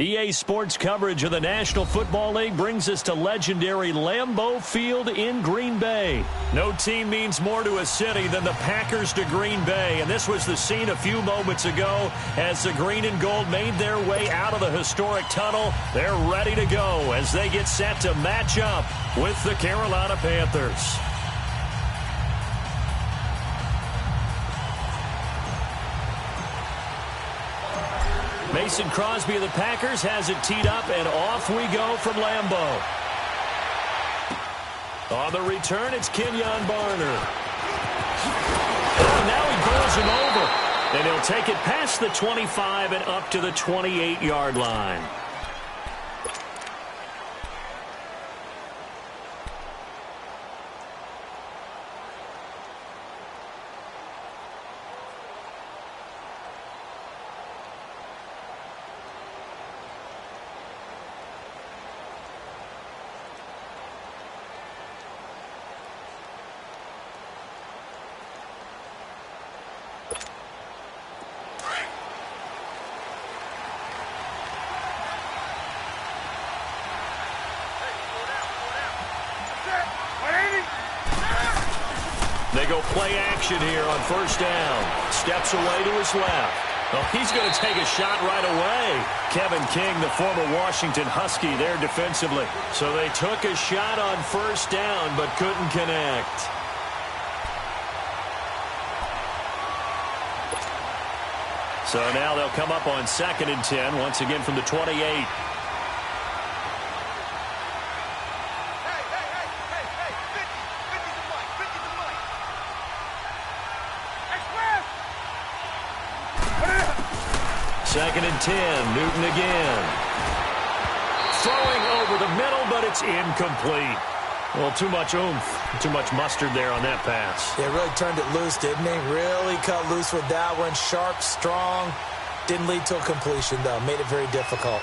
EA Sports coverage of the National Football League brings us to legendary Lambeau Field in Green Bay. No team means more to a city than the Packers to Green Bay, and this was the scene a few moments ago as the green and gold made their way out of the historic tunnel. They're ready to go as they get set to match up with the Carolina Panthers. Mason Crosby of the Packers has it teed up, and off we go from Lambeau. On the return, it's Kenyon Barner. Oh, now he pulls him over, and he'll take it past the 25 and up to the 28-yard line. They go play action here on first down. Steps away to his left. Oh, he's going to take a shot right away. Kevin King, the former Washington Husky, there defensively. So they took a shot on first down but couldn't connect. So now they'll come up on 2nd and 10, once again from the 28. Second and 10, Newton again. Throwing over the middle, but it's incomplete. Well, too much oomph, too much mustard there on that pass. Yeah, really turned it loose, didn't he? Really cut loose with that one. Sharp, strong. Didn't lead to a completion, though. Made it very difficult.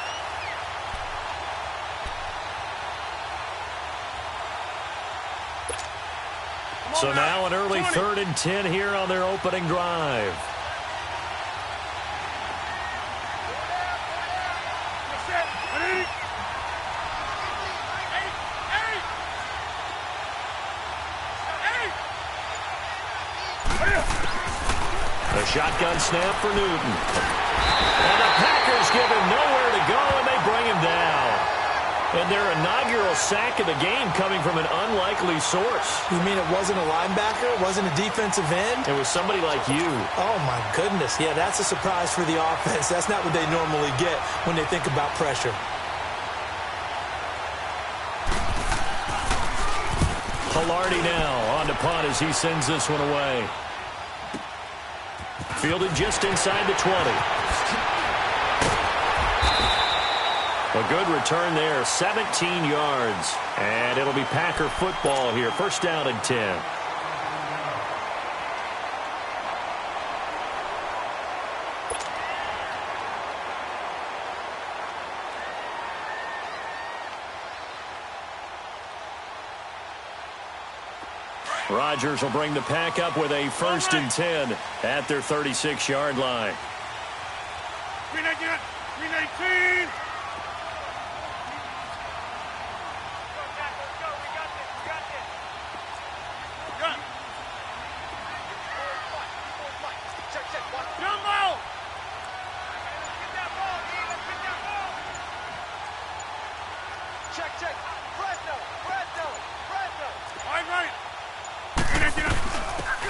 So now an early 3rd and 10 here on their opening drive. A shotgun snap for Newton. And the Packers give him nowhere to go, and they bring him down. And their inaugural sack of the game coming from an unlikely source. You mean it wasn't a linebacker? It wasn't a defensive end? It was somebody like you. Oh, my goodness. Yeah, that's a surprise for the offense. That's not what they normally get when they think about pressure. Hilardi now on to punt as he sends this one away. Fielded just inside the 20. A good return there, 17 yards. And it'll be Packer football here. First down and 10. Rodgers will bring the Pack up with a 1st and 10 at their 36-yard line. 319.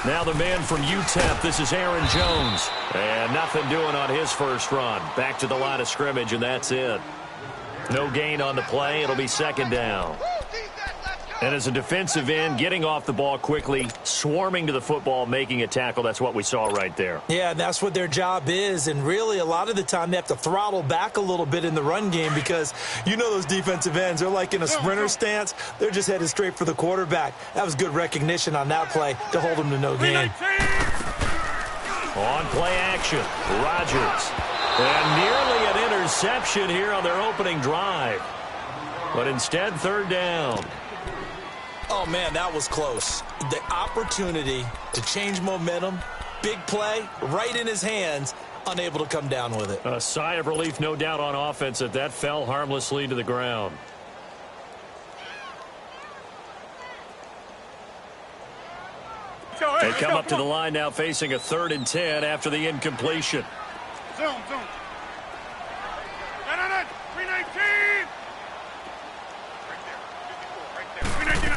Now the man from UTEP, this is Aaron Jones. And nothing doing on his first run. Back to the line of scrimmage, and that's it. No gain on the play. It'll be 2nd down. And as a defensive end, getting off the ball quickly, swarming to the football, making a tackle, that's what we saw right there. Yeah, that's what their job is. And really, a lot of the time, they have to throttle back a little bit in the run game because you know those defensive ends, they're like in a sprinter stance. They're just headed straight for the quarterback. That was good recognition on that play to hold them to no gain. On play action, Rodgers. And nearly an interception here on their opening drive. But instead, 3rd down. Oh, man, that was close. The opportunity to change momentum, big play, right in his hands, unable to come down with it. A sigh of relief, no doubt, on offense that fell harmlessly to the ground. They come up to the line now facing a 3rd and 10 after the incompletion. Zoom. 319. Right there. 319.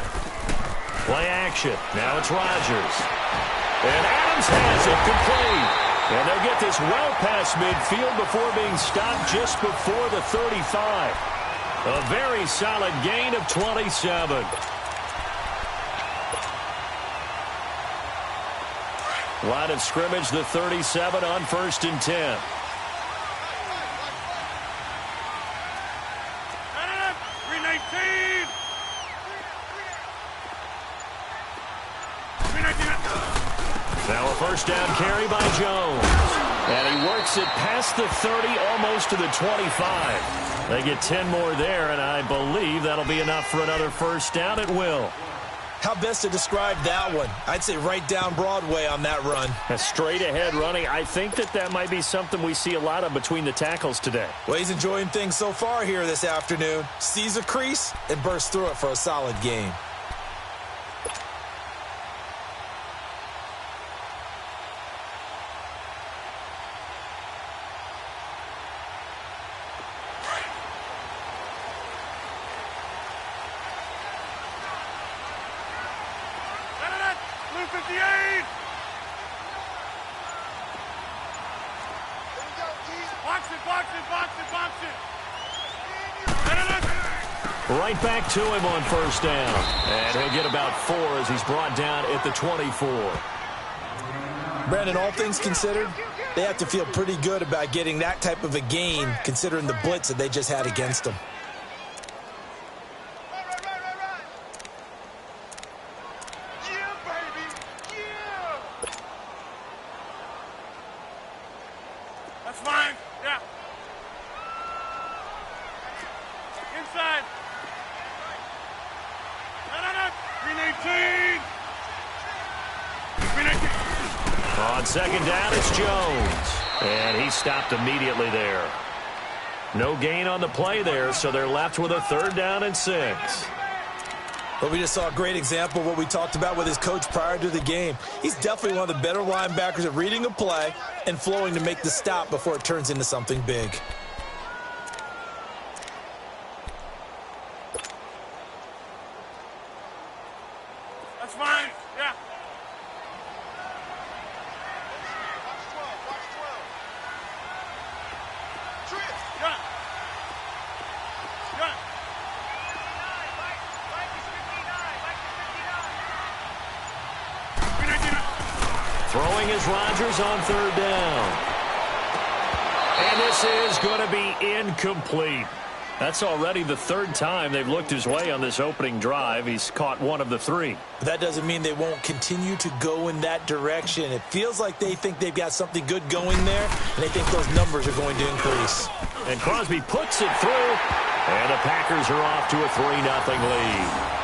Play action. Now it's Rodgers. And Adams has it complete. And they'll get this well past midfield before being stopped just before the 35. A very solid gain of 27. Line of scrimmage, the 37 on 1st and 10. Now a first down carry by Jones. And he works it past the 30, almost to the 25. They get 10 more there, and I believe that'll be enough for another first down. It will. How best to describe that one? I'd say right down Broadway on that run. A straight ahead running. I think that might be something we see a lot of between the tackles today. Well, he's enjoying things so far here this afternoon. Sees a crease and bursts through it for a solid game. Right back to him on first down. And he'll get about 4 as he's brought down at the 24. Brandon, all things considered, they have to feel pretty good about getting that type of a gain considering the blitz that they just had against them. That's fine. Yeah. Inside. 319. On second down, it's Jones. And he stopped immediately there. No gain on the play there, so they're left with a 3rd down and 6. But we just saw a great example of what we talked about with his coach prior to the game. He's definitely one of the better linebackers at reading a play and flowing to make the stop before it turns into something big. That's fine. Yeah. Throwing is Rodgers on 3rd down. And this is going to be incomplete. That's already the 3rd time they've looked his way on this opening drive. He's caught 1 of the 3. But that doesn't mean they won't continue to go in that direction. It feels like they think they've got something good going there, and they think those numbers are going to increase. And Crosby puts it through, and the Packers are off to a 3-0 lead.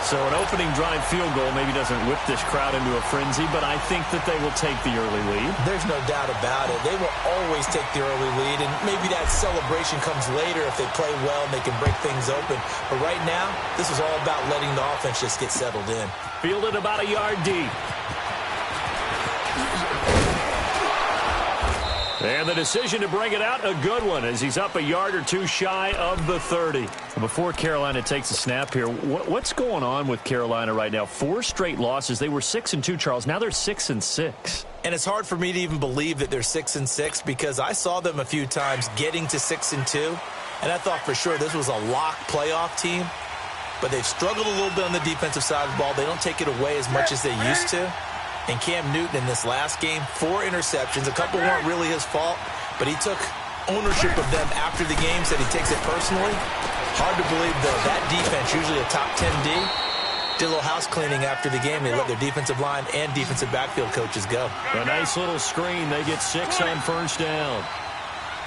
So an opening drive field goal maybe doesn't whip this crowd into a frenzy, but I think that they will take the early lead. There's no doubt about it. They will always take the early lead, and maybe that celebration comes later if they play well and they can break things open. But right now, this is all about letting the offense just get settled in. Fielded about a yard deep. And the decision to bring it out, a good one, as he's up a yard or 2 shy of the 30. Before Carolina takes a snap here, what's going on with Carolina right now? 4 straight losses. They were 6-2, Charles. Now they're 6-6. And it's hard for me to even believe that they're 6-6 because I saw them a few times getting to 6-2, and I thought for sure this was a lock playoff team. But they've struggled a little bit on the defensive side of the ball. They don't take it away as much as they used to. And Cam Newton in this last game, 4 interceptions. A couple weren't really his fault, but he took ownership of them after the game, said he takes it personally. Hard to believe, though, that defense, usually a top 10 D, did a little house cleaning after the game. They let their defensive line and defensive backfield coaches go. A nice little screen. They get 6 on first down.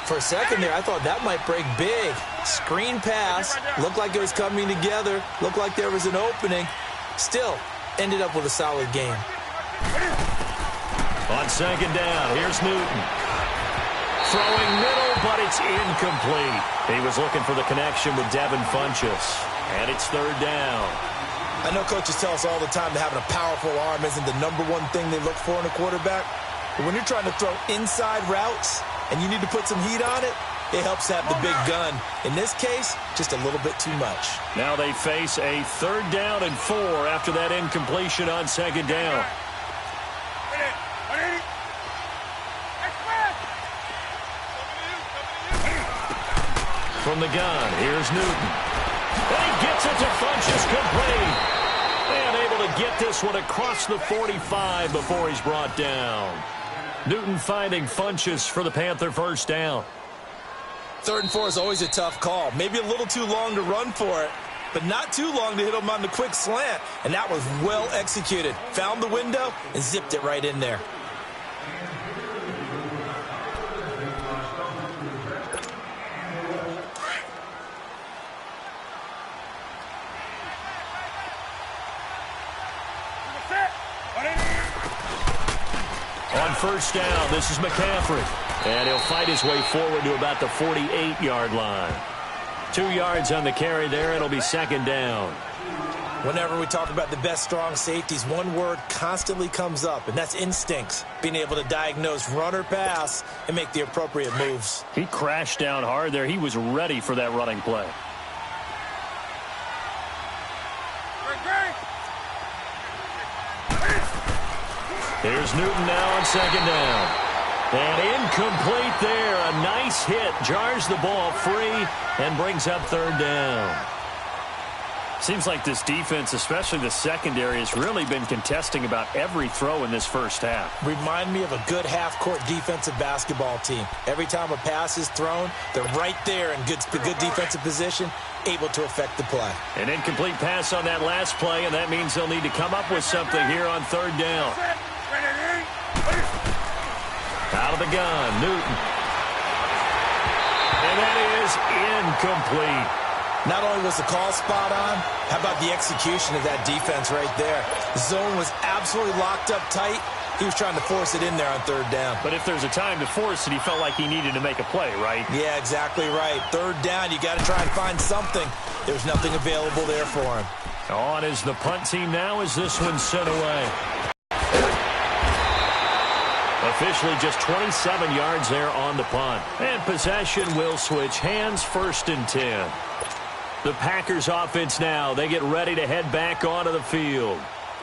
For a second there, I thought that might break big. Screen pass. Looked like it was coming together. Looked like there was an opening. Still, ended up with a solid game. On second down, here's Newton. Throwing middle, but it's incomplete. He was looking for the connection with Devin Funchess. And it's third down. I know coaches tell us all the time that having a powerful arm isn't the #1 thing they look for in a quarterback. But when you're trying to throw inside routes and you need to put some heat on it, it helps have the big gun. In this case, just a little bit too much. Now they face a 3rd down and 4 after that incompletion on 2nd down. From the gun, here's Newton. And he gets it to Funchess, complete. And able to get this one across the 45 before he's brought down. Newton finding Funchess for the Panther 1st down. 3rd and 4 is always a tough call. Maybe a little too long to run for it, but not too long to hit him on the quick slant. And that was well executed. Found the window and zipped it right in there. On 1st down, this is McCaffrey. And he'll fight his way forward to about the 48-yard line. 2 yards on the carry there. It'll be 2nd down. Whenever we talk about the best strong safeties, one word constantly comes up, and that's instincts. Being able to diagnose run or pass and make the appropriate moves. He crashed down hard there. He was ready for that running play. Here's Newton now on 2nd down. And incomplete there. A nice hit. Jars the ball free and brings up 3rd down. Seems like this defense, especially the secondary, has really been contesting about every throw in this first half. Remind me of a good half-court defensive basketball team. Every time a pass is thrown, they're right there in good defensive position, able to affect the play. An incomplete pass on that last play, and that means they'll need to come up with something here on 3rd down. Out of the gun, Newton. And that is incomplete. Not only was the call spot on, how about the execution of that defense right there? The zone was absolutely locked up tight. He was trying to force it in there on 3rd down. But if there's a time to force it, he felt like he needed to make a play, right? Yeah, exactly right. 3rd down, you got to try and find something. There's nothing available there for him. On is the punt team now as this one's sent away. Officially just 27 yards there on the punt. And possession will switch hands, 1st and 10. The Packers offense now, they get ready to head back onto the field.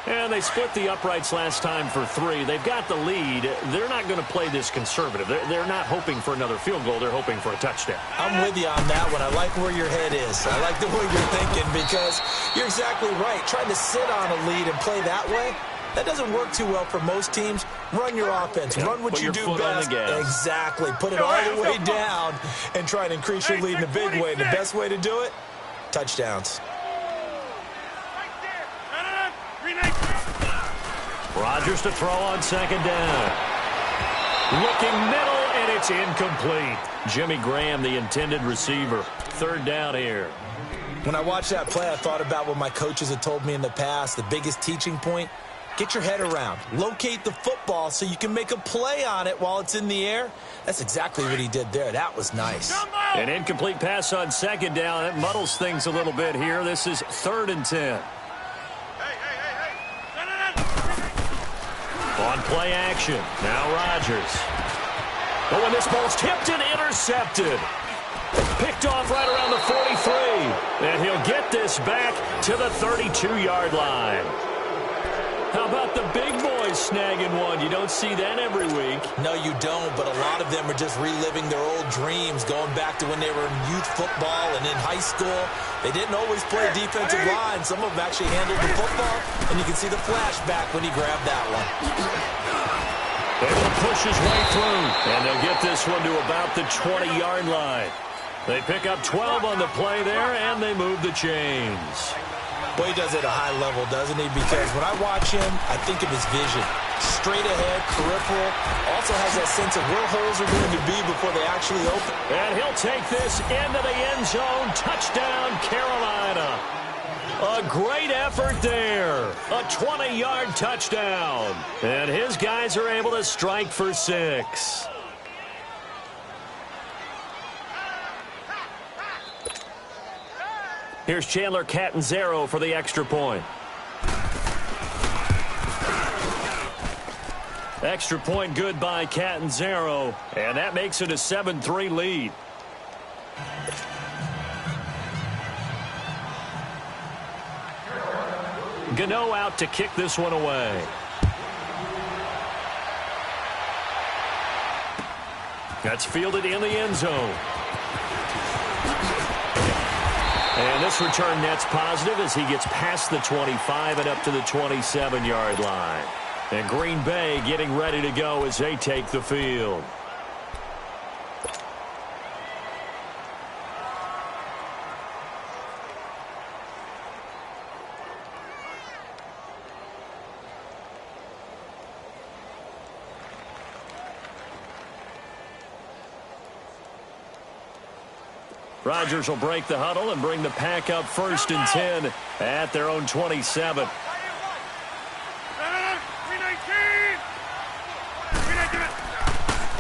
And they split the uprights last time for 3. They've got the lead. They're not going to play this conservative. They're not hoping for another field goal. They're hoping for a touchdown. I'm with you on that one. I like where your head is. I like the way you're thinking because you're exactly right. Trying to sit on a lead and play that way, that doesn't work too well for most teams. Run your offense. Run what you do best. Exactly. Put it all the way down and try to increase your lead in a big way. And the best way to do it, touchdowns. Rodgers to throw on 2nd down. Looking middle, and it's incomplete. Jimmy Graham, the intended receiver. 3rd down here. When I watched that play, I thought about what my coaches had told me in the past. The biggest teaching point, get your head around. Locate the football so you can make a play on it while it's in the air. That's exactly what he did there. That was nice. An incomplete pass on 2nd down. That muddles things a little bit here. This is 3rd and 10. On play action, now Rodgers. But when this ball's tipped and intercepted. Picked off right around the 43. And he'll get this back to the 32-yard line. How about the big boys snagging one? You don't see that every week. No, you don't, but a lot of them are just reliving their old dreams, going back to when they were in youth football and in high school. They didn't always play defensive line. Some of them actually handled the football, and you can see the flashback when he grabbed that one. Able to push his way through, and they'll get this one to about the 20-yard line. They pick up 12 on the play there, and they move the chains. Boy, he does it at a high level, doesn't he? Because when I watch him, I think of his vision. Straight ahead, peripheral. Also has that sense of where holes are going to be before they actually open. And he'll take this into the end zone. Touchdown, Carolina. A great effort there. A 20-yard touchdown. And his guys are able to strike for 6. Here's Chandler Catanzaro for the extra point. Extra point good by Catanzaro, and that makes it a 7-3 lead. Gano out to kick this one away. That's fielded in the end zone. And this return net's positive as he gets past the 25 and up to the 27-yard line. And Green Bay getting ready to go as they take the field. Rodgers will break the huddle and bring the pack up 1st and 10 at their own 27.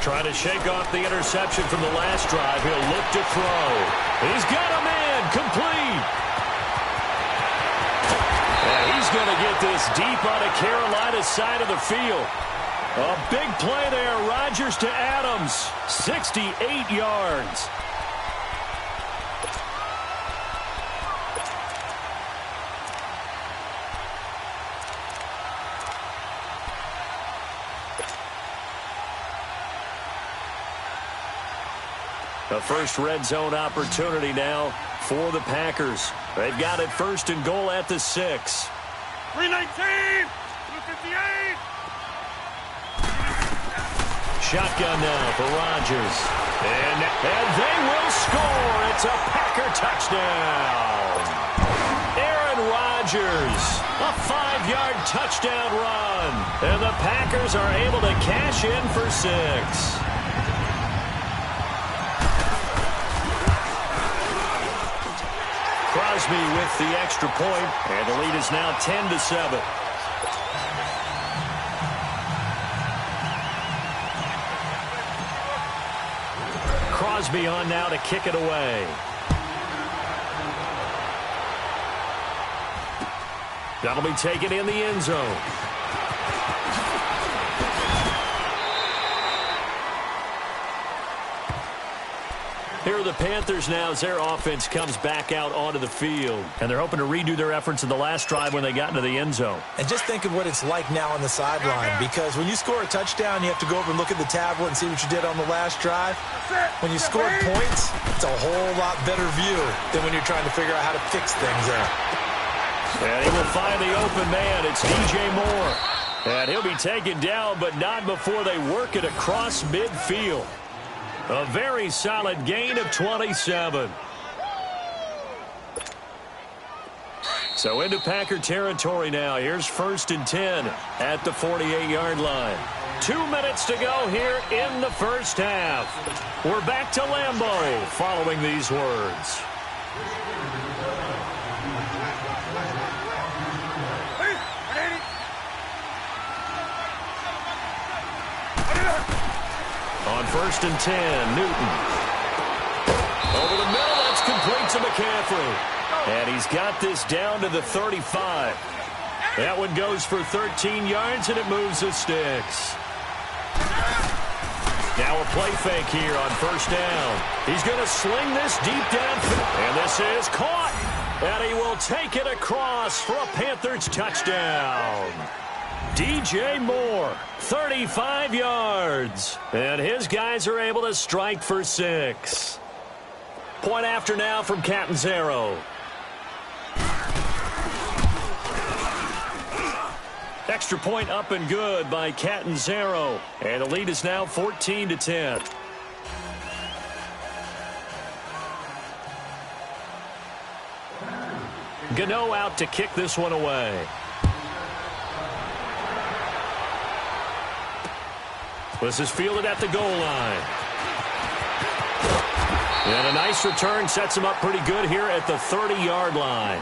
Trying to shake off the interception from the last drive. He'll look to throw. He's got a man complete. And he's going to get this deep on the Carolina side of the field. A big play there. Rodgers to Adams. 68 yards. A first red zone opportunity now for the Packers. They've got it 1st and goal at the 6. 319! 258! Shotgun now for Rodgers. And they will score. It's a Packer touchdown. Aaron Rodgers, a 5-yard touchdown run. And the Packers are able to cash in for 6. Crosby with the extra point, and the lead is now 10-7. Crosby on now to kick it away. That'll be taken in the end zone. Here are the Panthers now as their offense comes back out onto the field. And they're hoping to redo their efforts in the last drive when they got into the end zone. And just think of what it's like now on the sideline, because when you score a touchdown, you have to go over and look at the tablet and see what you did on the last drive. When you scored points, it's a whole lot better view than when you're trying to figure out how to fix things there. And he will find the open man. It's DJ Moore. And he'll be taken down, but not before they work it across midfield. A very solid gain of 27. So into Packer territory now. Here's 1st and 10 at the 48-yard line. 2 minutes to go here in the first half. We're back to Lambeau following these words. On 1st and 10, Newton. Over the middle, that's complete to McCaffrey. And he's got this down to the 35. That one goes for 13 yards, and it moves the sticks. Now a play fake here on 1st down. He's going to sling this deep downfield. And this is caught. And he will take it across for a Panthers touchdown. DJ Moore, 35 yards. And his guys are able to strike for 6. Point after now from Catanzaro. Extra point up and good by Catanzaro. And the lead is now 14-10. Gano out to kick this one away. This is fielded at the goal line. And a nice return sets him up pretty good here at the 30-yard line.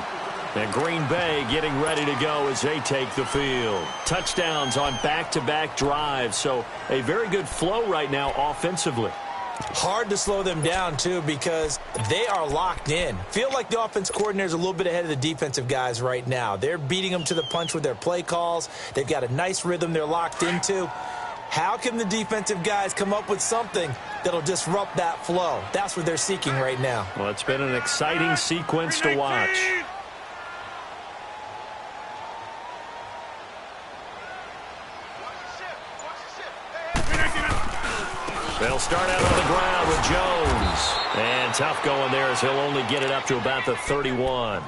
And Green Bay getting ready to go as they take the field. Touchdowns on back-to-back drives, so a very good flow right now offensively. Hard to slow them down, too, because they are locked in. Feel like the offense coordinator is a little bit ahead of the defensive guys right now. They're beating them to the punch with their play calls. They've got a nice rhythm they're locked into. How can the defensive guys come up with something that'll disrupt that flow? That's what they're seeking right now. Well, it's been an exciting sequence to watch. They'll start out on the ground with Jones. And tough going there as he'll only get it up to about the 31.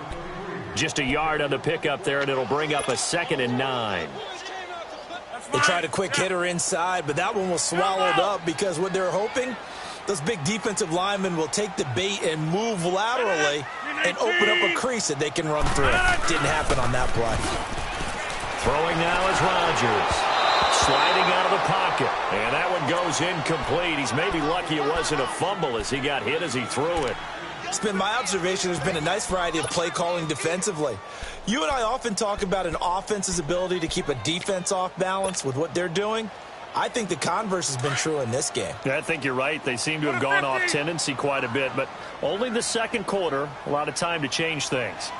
Just a yard on the pickup there, and it'll bring up a 2nd and 9. They tried a quick hitter inside, but that one was swallowed up because what they're hoping, those big defensive linemen will take the bait and move laterally and open up a crease that they can run through. Didn't happen on that play. Throwing now is Rodgers. Sliding out of the pocket, and that one goes incomplete. He's maybe lucky it wasn't a fumble as he got hit as he threw it. It's been my observation there's been a nice variety of play calling defensively. You and I often talk about an offense's ability to keep a defense off balance with what they're doing. I think the converse has been true in this game. Yeah, I think you're right. They seem to have gone off tendency quite a bit, but only the second quarter, a lot of time to change things.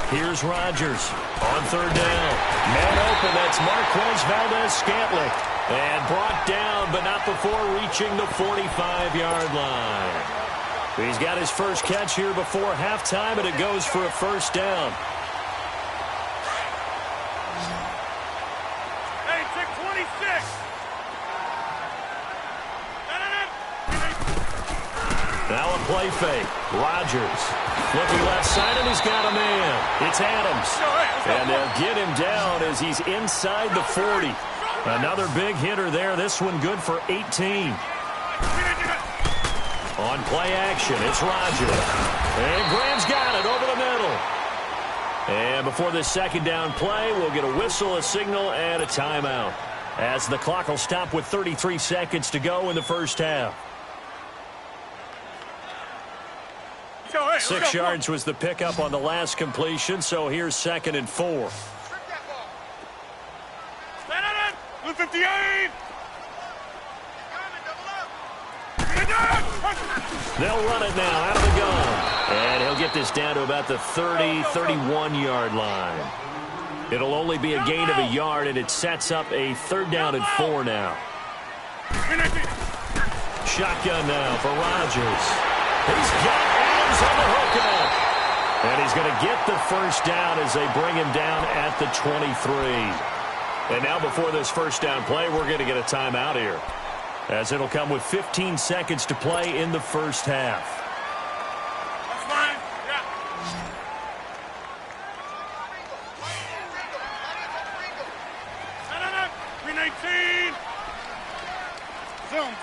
Here's Rodgers on 3rd down. Man open, that's Marquez Valdez-Scantling. And brought down, but not before reaching the 45-yard line. He's got his first catch here before halftime, and it goes for a 1st down. Hey, check 26. Now a play fake. Rodgers looking left side, and he's got a man. It's Adams. And they'll get him down as he's inside the 40. Another big hitter there. This one good for 18. On play action, it's Rodgers. And Graham's got it over the middle. And before this 2nd down play, we'll get a whistle, a signal, and a timeout, as the clock will stop with 33 seconds to go in the first half. 6 yards was the pickup on the last completion, so here's 2nd and 4. 58. They'll run it now out of the gun. And he'll get this down to about the 30, 31-yard line. It'll only be a gain of a yard, and it sets up a 3rd down and 4 now. Shotgun now for Rodgers. He's got Adams on the hookup. And he's going to get the 1st down as they bring him down at the 23. And now before this 1st down play, we're going to get a timeout here, as it'll come with 15 seconds to play in the first half. That's fine. Yeah. 319. Zoom.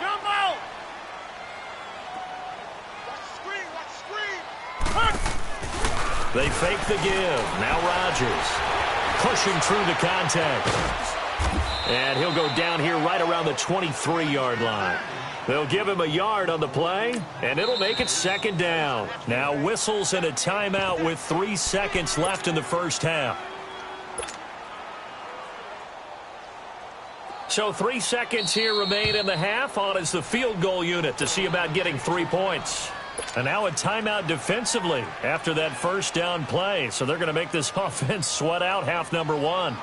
Jump out. Watch screen. They fake the give. Now Rodgers pushing through the contact. And he'll go down here right around the 23-yard line. They'll give him a yard on the play, and it'll make it 2nd down. Now whistles and a timeout with 3 seconds left in the first half. So 3 seconds here remain in the half. On is the field goal unit to see about getting 3 points. And now a timeout defensively after that 1st down play. So they're going to make this offense sweat out half number 1.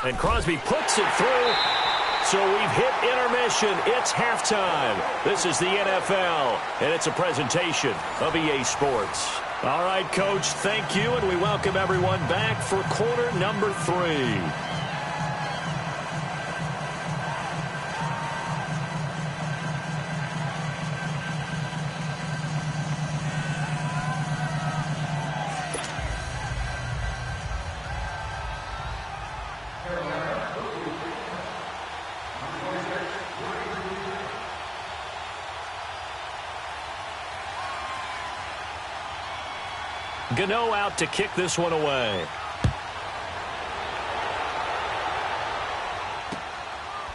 And Crosby puts it through. So we've hit intermission. It's halftime. This is the NFL, and it's a presentation of EA Sports. All right, Coach, thank you, and we welcome everyone back for quarter number 3. Gano out to kick this one away.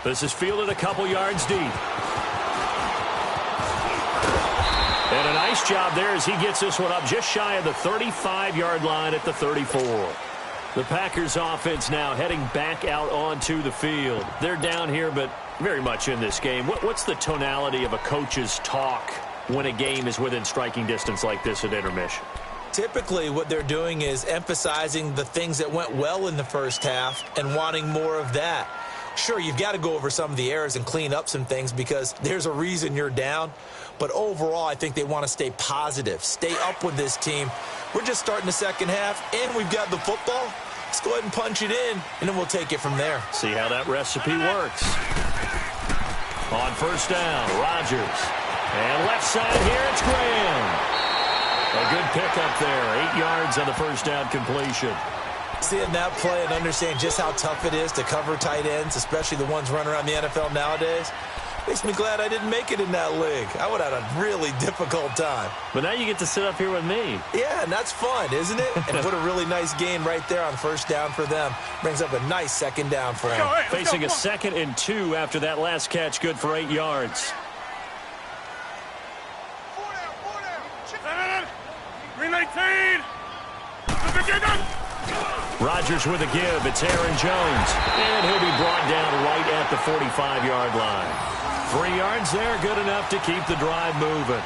This is fielded a couple yards deep. And a nice job there as he gets this one up just shy of the 35-yard line at the 34. The Packers offense now heading back out onto the field. They're down here, but very much in this game. What's the tonality of a coach's talk when a game is within striking distance like this at intermission? Typically, what they're doing is emphasizing the things that went well in the first half and wanting more of that. Sure, you've got to go over some of the errors and clean up some things because there's a reason you're down. But overall, I think they want to stay positive, stay up with this team. We're just starting the second half, and we've got the football. Let's go ahead and punch it in, and then we'll take it from there. See how that recipe works. On first down, Rodgers. And left side here, it's Graham. A good pickup there, 8 yards on the first down completion. Seeing that play and understand just how tough it is to cover tight ends, especially the ones running around the NFL nowadays, makes me glad I didn't make it in that league. I would have had a really difficult time. But now you get to sit up here with me. Yeah, and that's fun, isn't it? And put a really nice gain right there on first down for them. Brings up a nice second down for him. Facing a 2nd and 2 after that last catch, good for 8 yards. 319. Rodgers with a give. It's Aaron Jones. And he'll be brought down right at the 45-yard line. 3 yards there, good enough to keep the drive moving.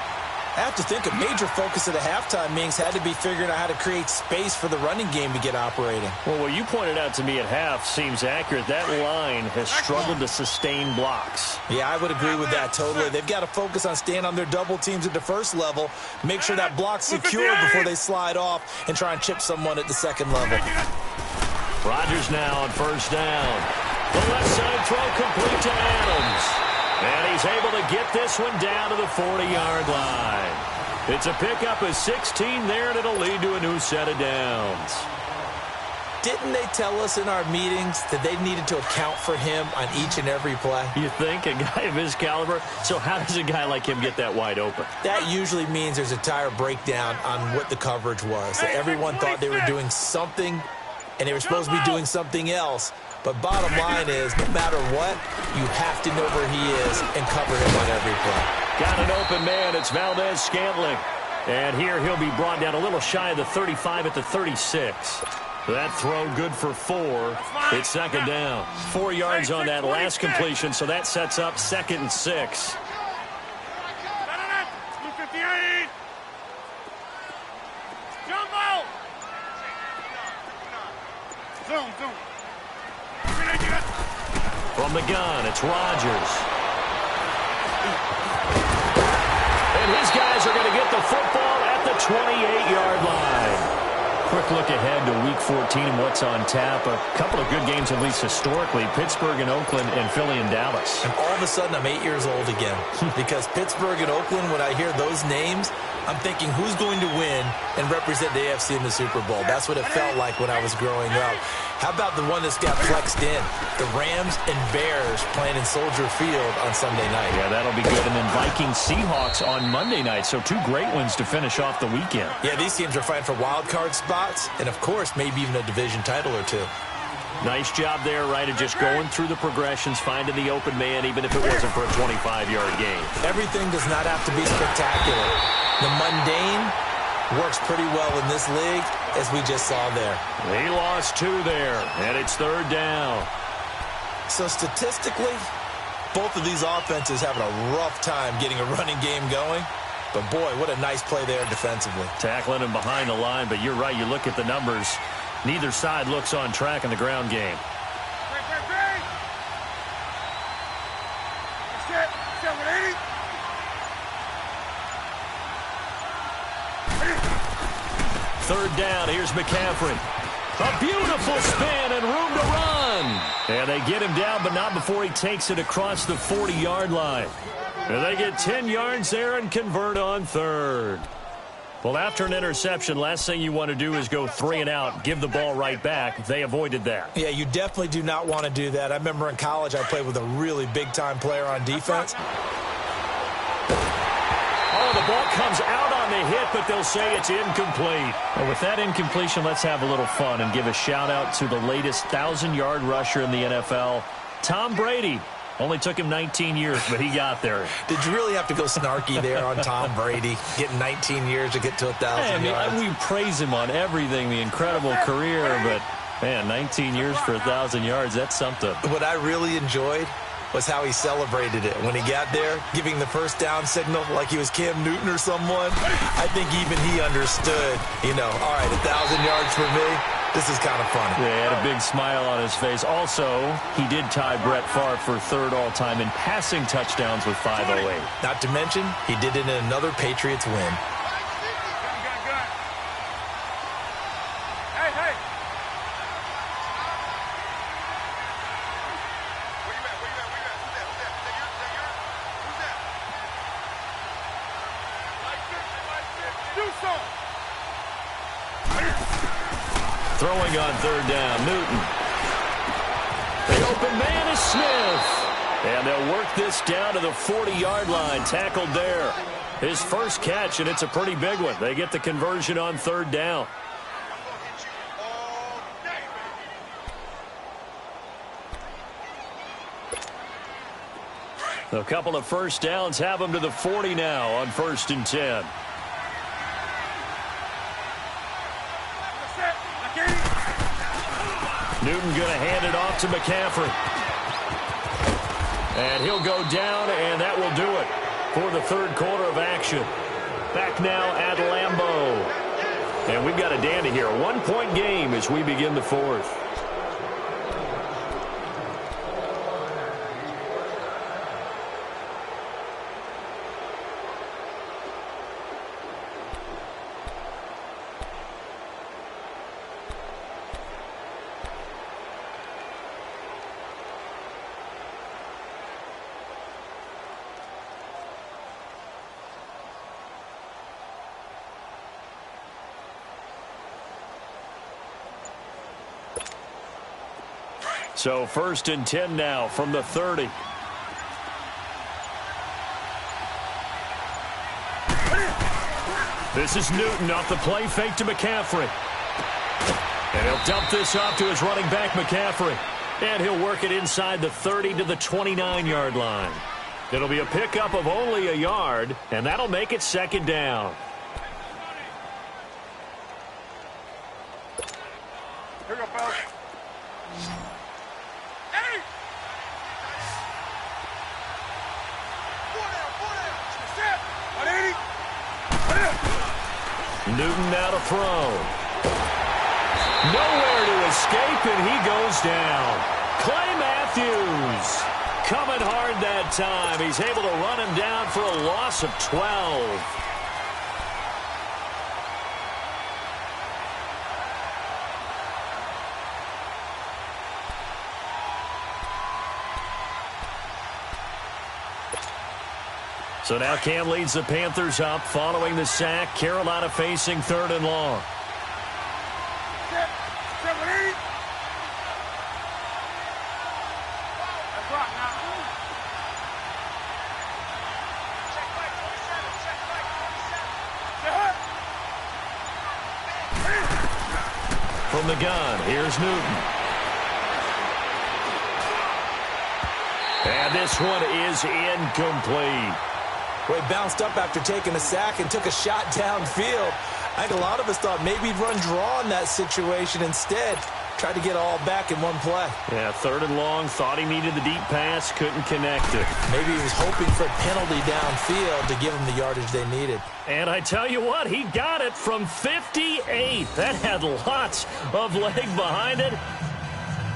I have to think a major focus of the halftime meetings had to be figuring out how to create space for the running game to get operating. Well, what you pointed out to me at half seems accurate. That line has struggled to sustain blocks. Yeah, I would agree with that totally. They've got to focus on staying on their double teams at the first level, make sure that block's secure before they slide off and try and chip someone at the second level. Rodgers now on first down. The left side throw complete to Adams. And he's able to get this one down to the 40-yard line. It's a pickup of 16 there, and it'll lead to a new set of downs. Didn't they tell us in our meetings that they needed to account for him on each and every play? You think? A guy of his caliber? So how does a guy like him get that wide open? That usually means there's a tire breakdown on what the coverage was. That everyone thought they were doing something, and they were supposed to be doing something else. But bottom line is, no matter what, you have to know where he is and cover him on every play. Got an open man. It's Valdez-Scantling. And here he'll be brought down a little shy of the 35 at the 36. That throw good for 4. It's second down. 4 yards on that last completion, so that sets up 2nd and 6. From the gun, it's Rodgers. And his guys are going to get the football at the 28-yard line. Quick look ahead to Week 14 and what's on tap. A couple of good games, at least historically. Pittsburgh and Oakland and Philly and Dallas. And all of a sudden, I'm 8 years old again. Because Pittsburgh and Oakland, when I hear those names, I'm thinking, who's going to win and represent the AFC in the Super Bowl? That's what it felt like when I was growing up. How about the one that's got flexed in? The Rams and Bears playing in Soldier Field on Sunday night. Yeah, that'll be good. And then Vikings-Seahawks on Monday night. So 2 great ones to finish off the weekend. Yeah, these teams are fighting for wild card spots and, of course, maybe even a division title or 2. Nice job there, right, of just going through the progressions, finding the open man, even if it wasn't for a 25-yard gain. Everything does not have to be spectacular. The mundane works pretty well in this league, as we just saw there. He lost 2 there, and it's 3rd down. So statistically, both of these offenses having a rough time getting a running game going. But, boy, what a nice play there defensively. Tackling him behind the line, but you're right. You look at the numbers. Neither side looks on track in the ground game. Third down, here's McCaffrey. A beautiful spin and room to run. And they get him down, but not before he takes it across the 40-yard line. And they get 10 yards there and convert on 3rd. Well, after an interception, last thing you want to do is go 3 and out, give the ball right back. They avoided that. Yeah, you definitely do not want to do that. I remember in college I played with a really big-time player on defense. Oh, the ball comes out on the hit, but they'll say it's incomplete. Well, with that incompletion, let's have a little fun and give a shout-out to the latest 1,000-yard rusher in the NFL, Tom Brady. Only took him 19 years, but he got there. Did you really have to go snarky there on Tom Brady, getting 19 years to get to 1,000 yards? We praise him on everything, the incredible career, but, man, 19 years for 1,000 yards, that's something. What I really enjoyed was how he celebrated it. When he got there, giving the first down signal like he was Cam Newton or someone, I think even he understood, all right, 1,000 yards for me. This is kind of funny. Yeah, he had a big smile on his face. Also, he did tie Brett Favre for third all-time in passing touchdowns with 508. Not to mention, he did it in another Patriots win. Throwing on third down, Newton. The open man is Smith. And they'll work this down to the 40-yard line, tackled there. His first catch, and it's a pretty big one. They get the conversion on third down. A couple of first downs have them to the 40 now on 1st and 10. Newton going to hand it off to McCaffrey. And he'll go down, and that will do it for the third quarter of action. Back now at Lambeau. And we've got a dandy here. A one-point game as we begin the fourth. So 1st and 10 now from the 30. This is Newton off the play fake to McCaffrey. And he'll dump this off to his running back, McCaffrey. And he'll work it inside the 30 to the 29-yard line. It'll be a pickup of only a yard, and that'll make it 2nd down. Here we go, fellas. Newton now to throw. Nowhere to escape, and he goes down. Clay Matthews coming hard that time. He's able to run him down for a loss of 12. So now Cam leads the Panthers up following the sack. Carolina facing 3rd and long. From the gun, here's Newton. And this one is incomplete. Well, he bounced up after taking a sack and took a shot downfield. I think a lot of us thought maybe he'd run draw in that situation instead. Tried to get all back in one play. Yeah, 3rd and long. Thought he needed the deep pass. Couldn't connect it. Maybe he was hoping for a penalty downfield to give him the yardage they needed. And I tell you what, he got it from 58. That had lots of leg behind it.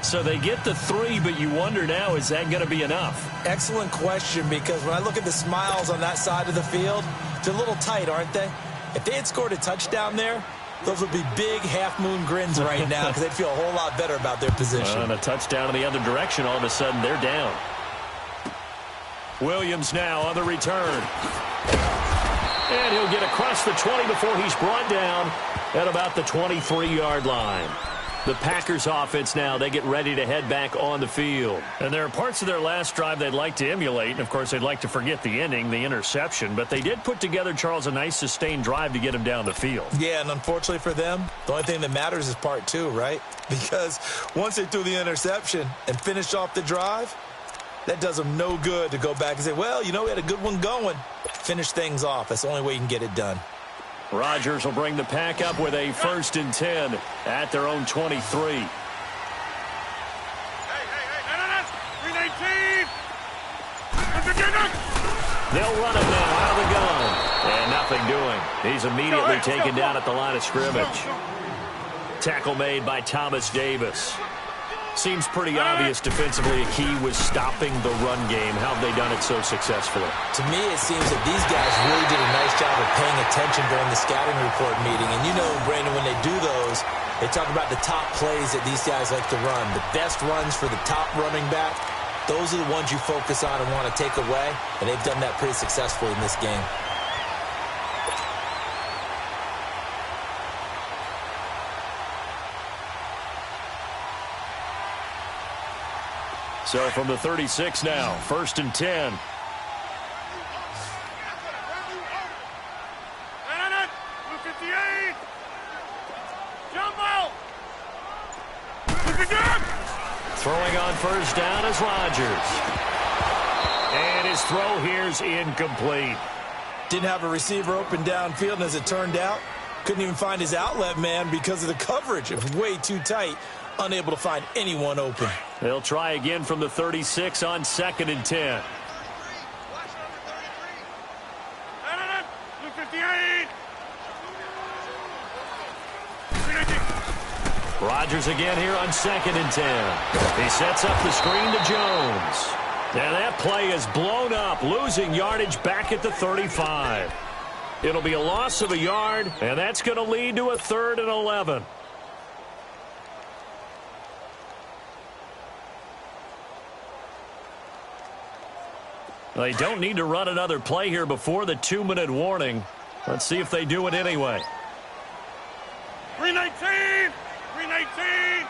So they get the 3, but you wonder now, is that going to be enough? Excellent question, because when I look at the smiles on that side of the field, they're a little tight, aren't they? If they had scored a touchdown there, those would be big half-moon grins right now because they'd feel a whole lot better about their position. And a touchdown in the other direction, all of a sudden they're down. Williams now on the return. And he'll get across the 20 before he's brought down at about the 23-yard line. The Packers offense now, they get ready to head back on the field. And there are parts of their last drive they'd like to emulate. And, of course, they'd like to forget the ending, the interception. But they did put together, Charles, a nice sustained drive to get him down the field. Yeah, and unfortunately for them, the only thing that matters is part 2, right? Because once they threw the interception and finished off the drive, That does them no good to go back and say, well, you know, we had a good one going. Finish things off. That's the only way you can get it done. Rodgers will bring the pack up with a 1st and 10 at their own 23. Hey, 319. They'll run it now out of the gun. And nothing doing. He's immediately taken down at the line of scrimmage. Tackle made by Thomas Davis. Seems pretty obvious defensively a key was stopping the run game. How have they done it so successfully? To me, it seems that these guys really did a nice job of paying attention during the scouting report meeting. And you know, Brandon, when they do those, they talk about the top plays that these guys like to run. The best runs for the top running back, those are the ones you focus on and want to take away. And they've done that pretty successfully in this game. So from the 36 now, 1st and 10. Blue 58. Jumbo. Throwing on 1st down is Rodgers. And his throw here's incomplete. Didn't have a receiver open downfield, and as it turned out, couldn't even find his outlet man because of the coverage. It was way too tight, unable to find anyone open. They'll try again from the 36 on 2nd and 10. Blue 58. Rodgers again here on 2nd and 10. He sets up the screen to Jones. And that play is blown up, losing yardage back at the 35. It'll be a loss of a yard, and that's going to lead to a 3rd and 11. They don't need to run another play here before the 2-minute warning. Let's see if they do it anyway. 319. 319.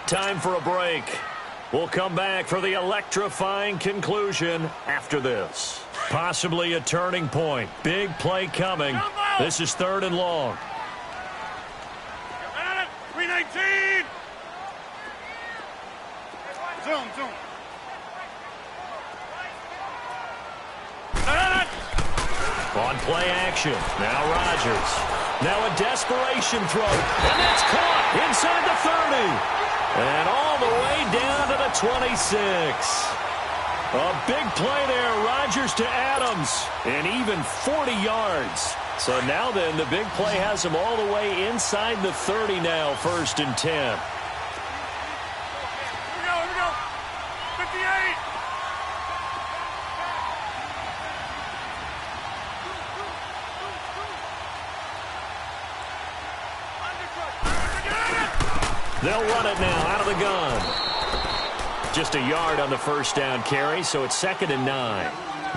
Time for a break. We'll come back for the electrifying conclusion after this. Possibly a turning point. Big play coming. This is 3rd and long. 319. Zoom. On play action. Now Rodgers. Now a desperation throw. And that's caught inside the 30. And all the way down to the 26. A big play there. Rodgers to Adams. And even 40 yards. So now then, the big play has him all the way inside the 30 now. 1st and 10. Here we go. 58. They'll run it now out of the gun. Just a yard on the 1st down carry, so it's 2nd and 9.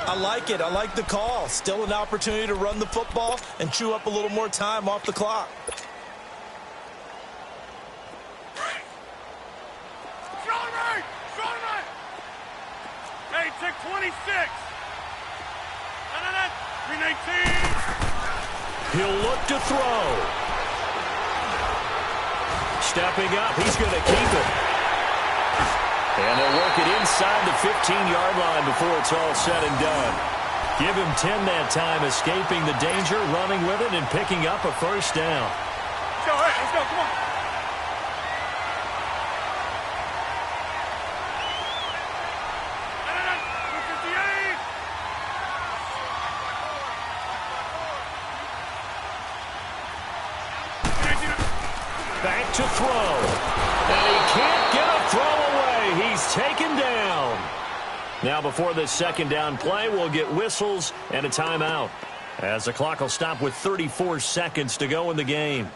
I like it. I like the call. Still an opportunity to run the football and chew up a little more time off the clock. Hey, check 26. 319. He'll look to throw. Stepping up, he's going to keep it. And they'll work it inside the 15-yard line before it's all said and done. Give him 10 that time, escaping the danger, running with it, and picking up a 1st down. Let's go, come on. Back to throw. And he can't get a throw away. He's taken down. Now before this 2nd down play, we'll get whistles and a timeout, as the clock will stop with 34 seconds to go in the game.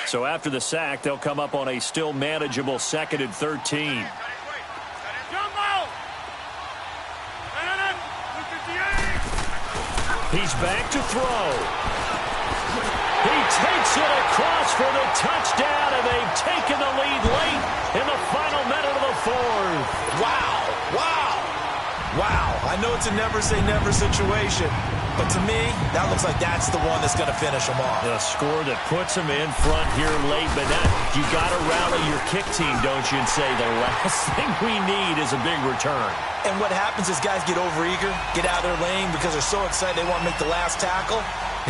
So after the sack, they'll come up on a still manageable 2nd and 13. He's back to throw. He takes it across for the touchdown, and they've taken the lead late in the final minute of the 4th. Wow. I know it's a never-say-never situation, but to me, that looks like that's the one that's going to finish them off. The score that puts them in front here late, but now you got to rally your kick team, don't you, and say the last thing we need is a big return. And what happens is guys get overeager, get out of their lane because they're so excited they want to make the last tackle.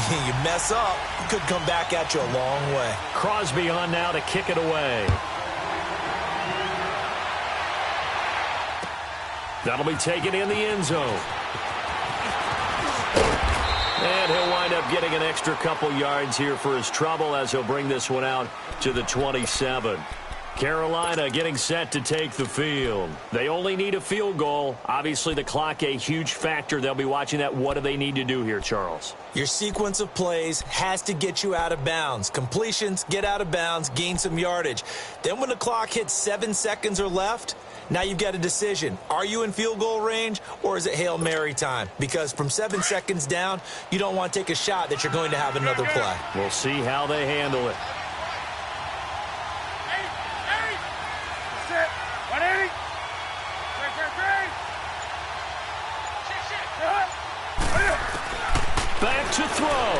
You mess up, it could come back at you a long way. Crosby on now to kick it away. That'll be taken in the end zone. And he'll wind up getting an extra couple yards here for his trouble as he'll bring this one out to the 27. Carolina getting set to take the field. They only need a field goal. Obviously, the clock a huge factor. They'll be watching that. What do they need to do here, Charles? Your sequence of plays has to get you out of bounds. Completions, get out of bounds, gain some yardage. Then when the clock hits 7 seconds or left, now you've got a decision. Are you in field goal range or is it Hail Mary time? Because from 7 seconds down, you don't want to take a shot that you're going to have another play. We'll see how they handle it. Back to throw.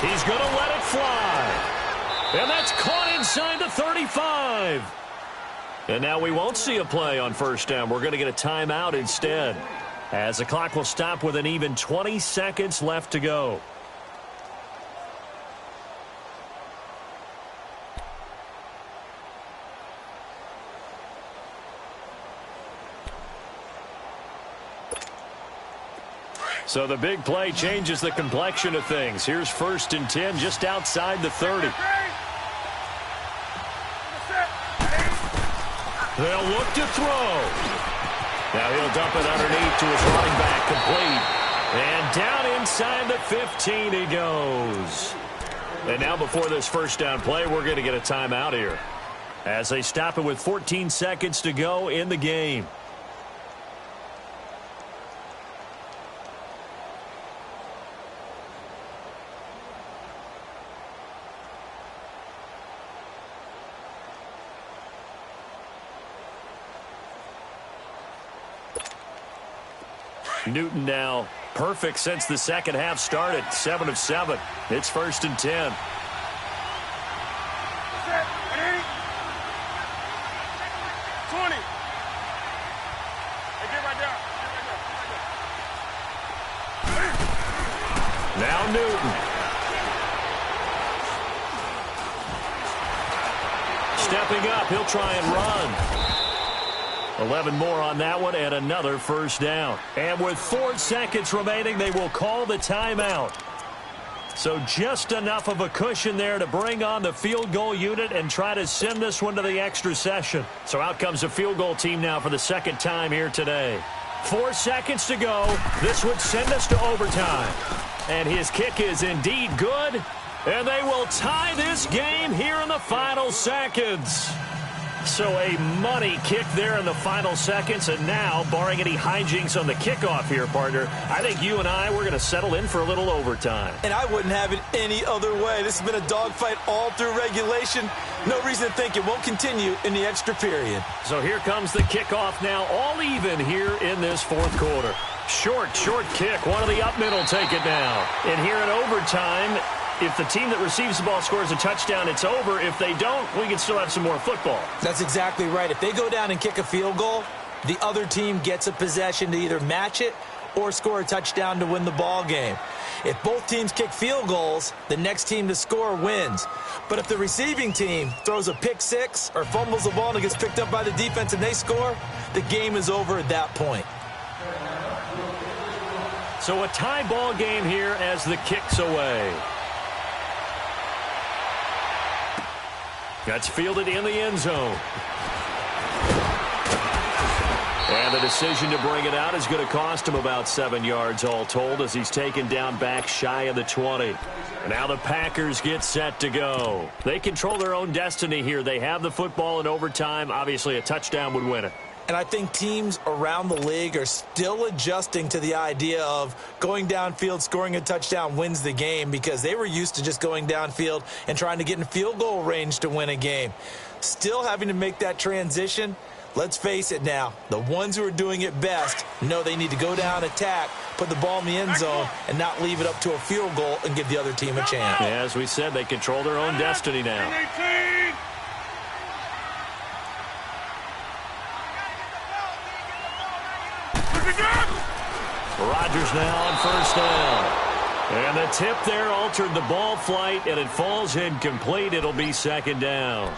He's going to let it fly. And that's caught inside the 35. And now we won't see a play on first down. We're going to get a timeout instead, as the clock will stop with an even 20 seconds left to go. So the big play changes the complexion of things. Here's 1st and 10 just outside the 30. They'll look to throw. Now he'll dump it underneath to his running back, complete. And down inside the 15 he goes. And now before this first down play, we're going to get a timeout here, as they stop it with 14 seconds to go in the game. Newton now perfect since the second half started. 7 of 7. It's 1st and 10. Now Newton. Stepping up, he'll try and run. 11 more on that one, and another first down. And with 4 seconds remaining, they will call the timeout. So just enough of a cushion there to bring on the field goal unit and try to send this one to the extra session. So out comes the field goal team now for the second time here today. 4 seconds to go. This would send us to overtime. And his kick is indeed good. And they will tie this game here in the final seconds. So a money kick there in the final seconds, and now, barring any hijinks on the kickoff here, partner, I think you and we're going to settle in for a little overtime. And I wouldn't have it any other way. This has been a dogfight all through regulation. No reason to think it won't continue in the extra period. So here comes the kickoff now, all even here in this 4th quarter. Short kick. One of the up middle take it now. And here in overtime, if the team that receives the ball scores a touchdown, it's over. If they don't, we can still have some more football. That's exactly right. If they go down and kick a field goal, the other team gets a possession to either match it or score a touchdown to win the ball game. If both teams kick field goals, the next team to score wins. But if the receiving team throws a pick six or fumbles the ball and it gets picked up by the defense and they score, the game is over at that point. So a tie ball game here as the kick's away. That's fielded in the end zone. And the decision to bring it out is going to cost him about 7 yards all told as he's taken down back shy of the 20. And now the Packers get set to go. They control their own destiny here. They have the football in overtime. Obviously, a touchdown would win it. And I think teams around the league are still adjusting to the idea of going downfield, scoring a touchdown wins the game, because they were used to just going downfield and trying to get in field goal range to win a game. Still having to make that transition. Let's face it now, the ones who are doing it best know they need to go down, attack, put the ball in the end zone, and not leave it up to a field goal and give the other team a chance. Yeah, as we said, they control their own destiny now. Rodgers now on first down. And the tip there altered the ball flight, and it falls incomplete. It'll be second down.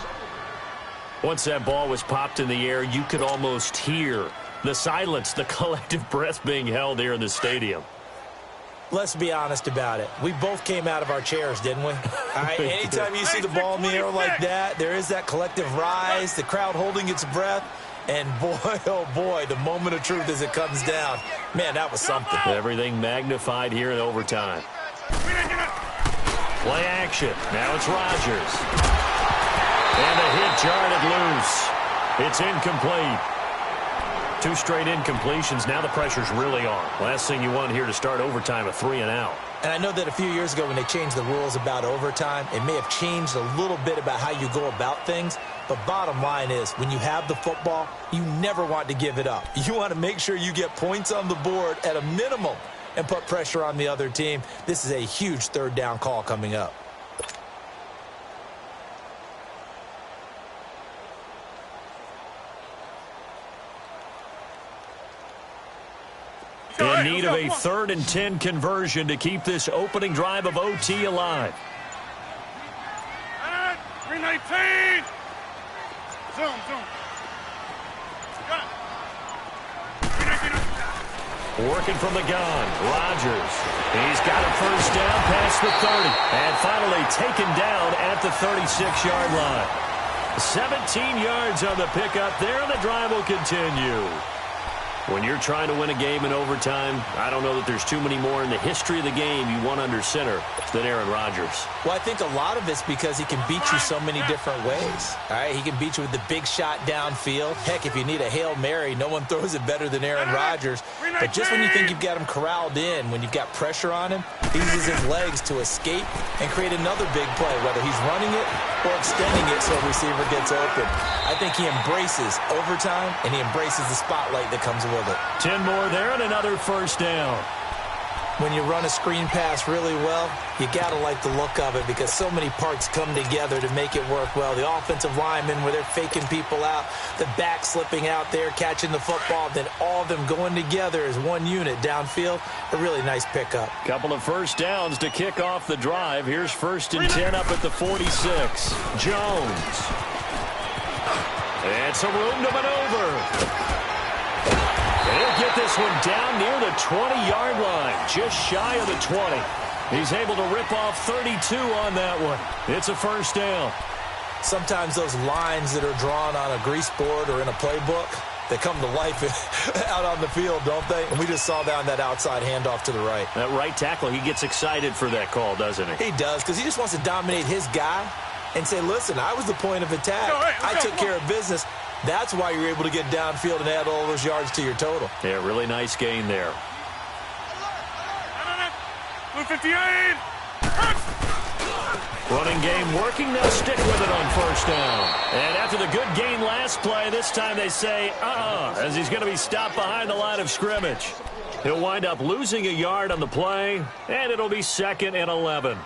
Once that ball was popped in the air, you could almost hear the silence, the collective breath being held here in the stadium. Let's be honest about it. We both came out of our chairs, didn't we? All right, anytime you see the ball in the air like that, there is that collective rise, the crowd holding its breath. And boy, oh boy, the moment of truth as it comes down. Man, that was something. Everything magnified here in overtime. Play action. Now it's Rodgers. And a hit jarred loose. It's incomplete. 2 straight incompletions. Now the pressure's really on. Last thing you want here to start overtime, a 3-and-out. And I know that a few years ago when they changed the rules about overtime, it may have changed a little bit about how you go about things. But bottom line is, when you have the football, you never want to give it up. You want to make sure you get points on the board at a minimum and put pressure on the other team. This is a huge third down call coming up. In need of a 3rd and 10 conversion to keep this opening drive of OT alive. 319. Zoom. Got it. Working from the gun, Rodgers. He's got a first down past the 30. And finally taken down at the 36-yard line. 17 yards on the pickup there, and the drive will continue. When you're trying to win a game in overtime, I don't know that there's too many more in the history of the game you want under center than Aaron Rodgers. Well, I think a lot of it's because he can beat you so many different ways. All right, he can beat you with the big shot downfield. Heck, if you need a Hail Mary, no one throws it better than Aaron Rodgers. But just when you think you've got him corralled in, when you've got pressure on him, he uses his legs to escape and create another big play, whether he's running it or extending it so a receiver gets open. I think he embraces overtime, and he embraces the spotlight that comes with it. 10 more there and another first down. When you run a screen pass really well, you got to like the look of it because so many parts come together to make it work well. The offensive linemen where they're faking people out, the back slipping out there, catching the football, then all of them going together as one unit downfield. A really nice pickup. Couple of first downs to kick off the drive. Here's 1st and 10 up at the 46. Jones. And some room to maneuver. He'll get this one down near the 20-yard line, just shy of the 20. He's able to rip off 32 on that one. It's a first down. Sometimes those lines that are drawn on a grease board or in a playbook, they come to life out on the field, don't they? And we just saw down that outside handoff to the right. That right tackle, he gets excited for that call, doesn't he? He does, because he just wants to dominate his guy and say, listen, I was the point of attack. I took care of business. That's why you're able to get downfield and add all those yards to your total. Yeah, really nice gain there. Blue 58. Running game working. They'll stick with it on first down. And after the good gain last play, this time they say, as he's going to be stopped behind the line of scrimmage. He'll wind up losing a yard on the play, and it'll be 2nd and 11.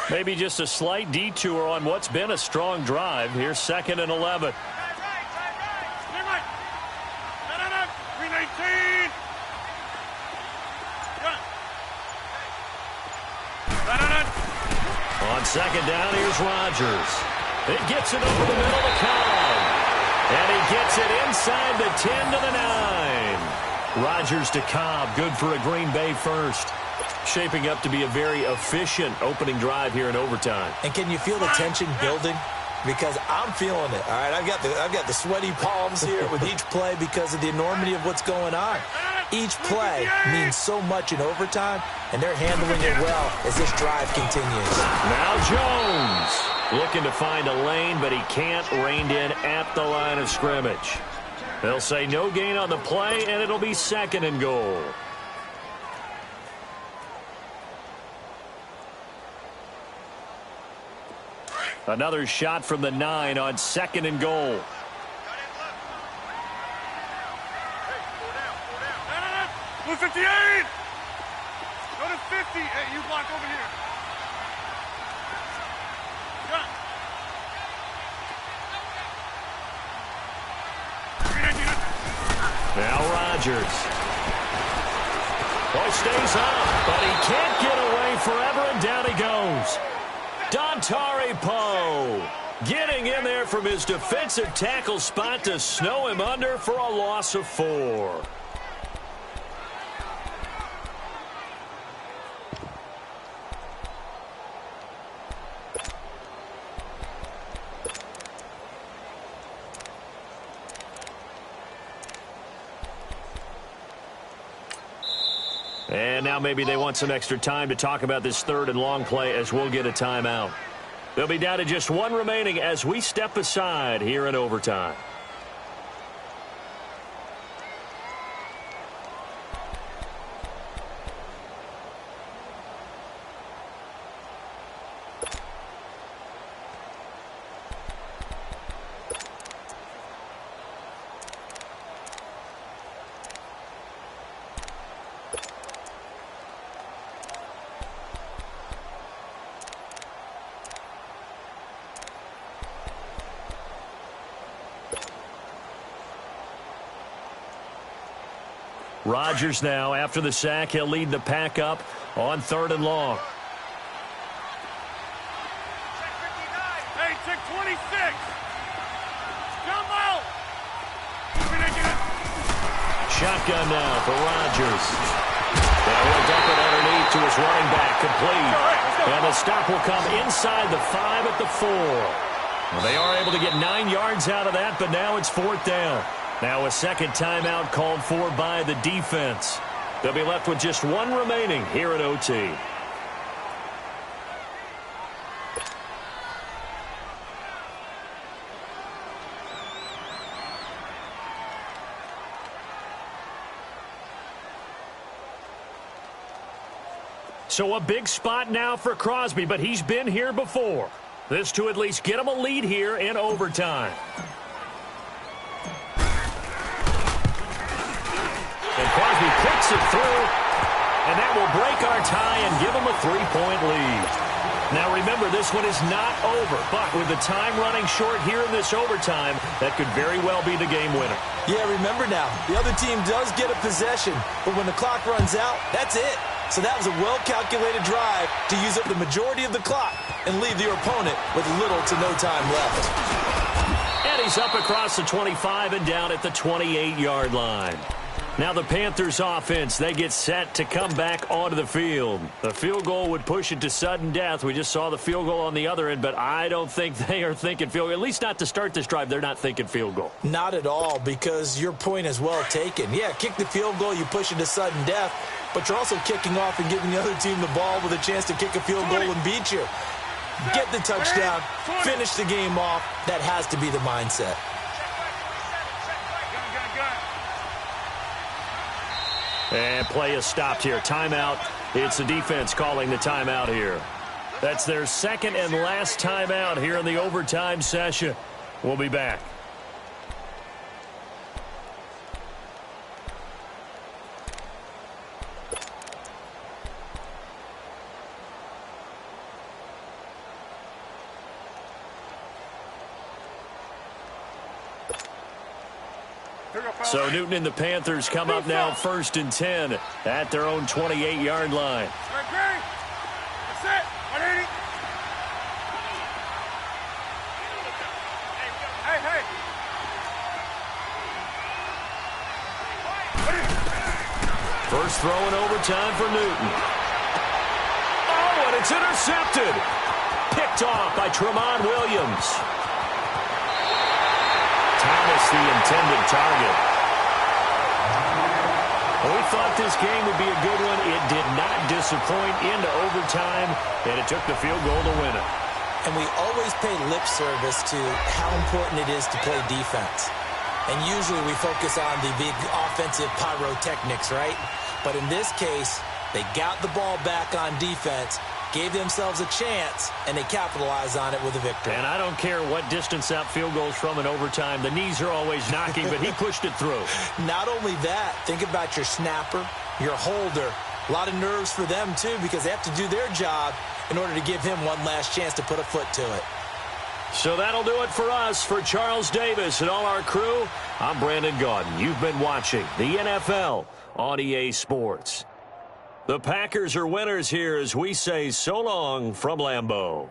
Maybe just a slight detour on what's been a strong drive. Here's 2nd and 11. 319. On 2nd down, here's Rodgers. It gets it over the middle of Cobb. And he gets it inside the 10 to the 9. Rodgers to Cobb, good for a Green Bay first. Shaping up to be a very efficient opening drive here in overtime. And can you feel the tension building? Because I'm feeling it. All right, I've got the sweaty palms here with each play because of the enormity of what's going on. Each play means so much in overtime, and they're handling it well as this drive continues. Now Jones looking to find a lane, but he can't, reined in at the line of scrimmage. They'll say no gain on the play, and it'll be 2nd and goal. Another shot from the 9 on 2nd and goal. Blue 58! Go to 50. Hey, you block over here. Shot. Now Rodgers. Boy stays up, but he can't get away forever, and down he goes. Dontari Poe getting in there from his defensive tackle spot to snow him under for a loss of 4. And now maybe they want some extra time to talk about this 3rd and long play as we'll get a timeout. They'll be down to just 1 remaining as we step aside here in overtime. Rodgers now, after the sack, he'll lead the pack up on 3rd and long. Hey, check 26. Jump out. Shotgun now for Rodgers. Now he'll dump it underneath to his running back, complete. And the stop will come inside the 5 at the 4. Well, they are able to get 9 yards out of that, but now it's 4th down. Now a 2nd timeout called for by the defense. They'll be left with just 1 remaining here at OT. So a big spot now for Crosby, but he's been here before. This to at least get him a lead here in overtime. And Crosby picks it through, and that will break our tie and give him a 3-point lead. Now remember, this one is not over, but with the time running short here in this overtime, that could very well be the game winner. Yeah, remember now, the other team does get a possession, but when the clock runs out, that's it. So that was a well-calculated drive to use up the majority of the clock and leave your opponent with little to no time left. And he's up across the 25 and down at the 28-yard line. Now the Panthers offense, they get set to come back onto the field. The field goal would push it to sudden death. We just saw the field goal on the other end, but I don't think they are thinking field goal. At least not to start this drive. They're not thinking field goal. Not at all, because your point is well taken. Yeah, kick the field goal, you push it to sudden death, but you're also kicking off and giving the other team the ball with a chance to kick a field goal and beat you. Get the touchdown, finish the game off. That has to be the mindset. And play is stopped here. Timeout. It's the defense calling the timeout here. That's their 2nd and last timeout here in the overtime session. We'll be back. So Newton and the Panthers come up now 1st and 10 at their own 28-yard line. That's it. 180. Hey. First throw in overtime for Newton. Oh, and it's intercepted. Picked off by Tramon Williams. Thomas, the intended target. Well, we thought this game would be a good one. It did not disappoint into overtime, and it took the field goal to win it. And we always pay lip service to how important it is to play defense. And usually we focus on the big offensive pyrotechnics, right? But in this case, they got the ball back on defense, gave themselves a chance, and they capitalized on it with a victory. And I don't care what distance that field goes from in overtime. The knees are always knocking, but he pushed it through. Not only that, think about your snapper, your holder. A lot of nerves for them, too, because they have to do their job in order to give him one last chance to put a foot to it. So that'll do it for us. For Charles Davis and all our crew, I'm Brandon Gaudin. You've been watching the NFL on EA Sports. The Packers are winners here as we say so long from Lambeau.